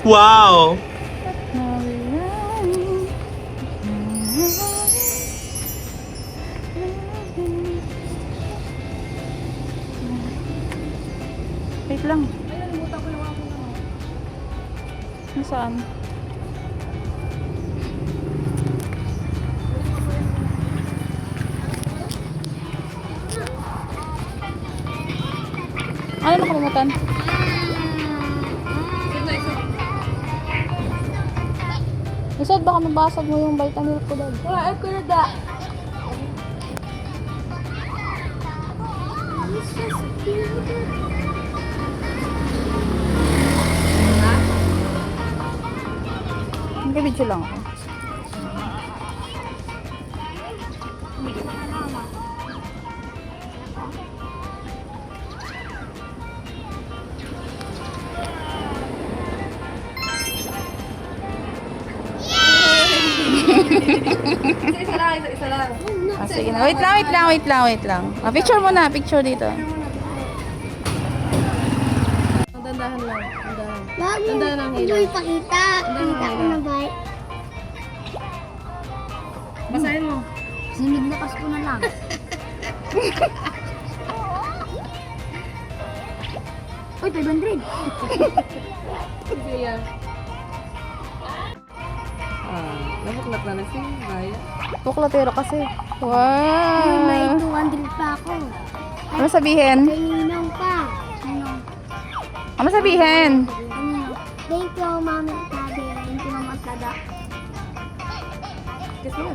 Wow! Wait lang. Nasaan? Ano nakalimutan? Isod, baka mabasag mo yung vitamin ko dad. Wala, ko na da. Nag-video lang ako. Isa lang, isa lang. Ah, sige na. Wait lang. Ah, picture mo na, picture dito. Ang dandahan lang. Dandahan. Lagi Dandahan ang hindi ilaw. ipakita. Kita ko na ba? Basahin mo. Siniglakas ko na lang. Uy, 500. Sige yan. Nahuklat na si Raya. Tuklatero kasi. May Wow! 200 pa ako. Ano sabihin? May ninong pa. Ano sabihin? Ano? Thank you, Mami at Daddy. Thank you, Mama at Dada. Kiss mo.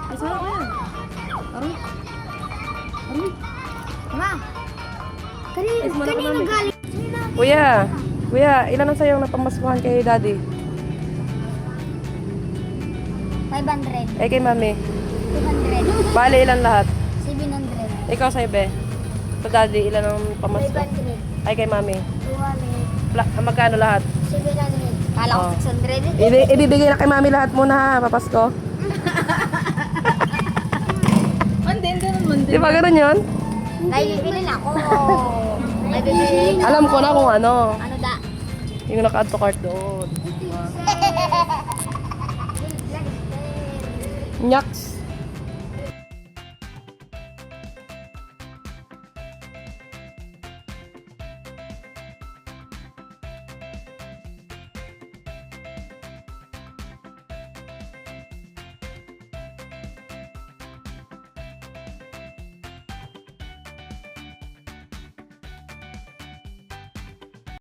Kiss mo ka. Aroy. Aroy. Ma! Kanino galing? Kuya, ilan ang sayong napamaskuhan kay Daddy? 500. Eh kay Mami. 200. Bale, ilan lahat? 700. Ikaw sa ibe. Sa Daddy, ilan ang pamasko? 500. Ay kay Mami. 200. Magkano lahat? 700. Kala ko Oh. 600. Ibibigay na kay Mami lahat muna ha, papasko. Di ba ganun yun? Naibibili na ako. Naibibili na. Alam ko na kung ano. Ano da? Yung naka-add to cart doon. Nyaks.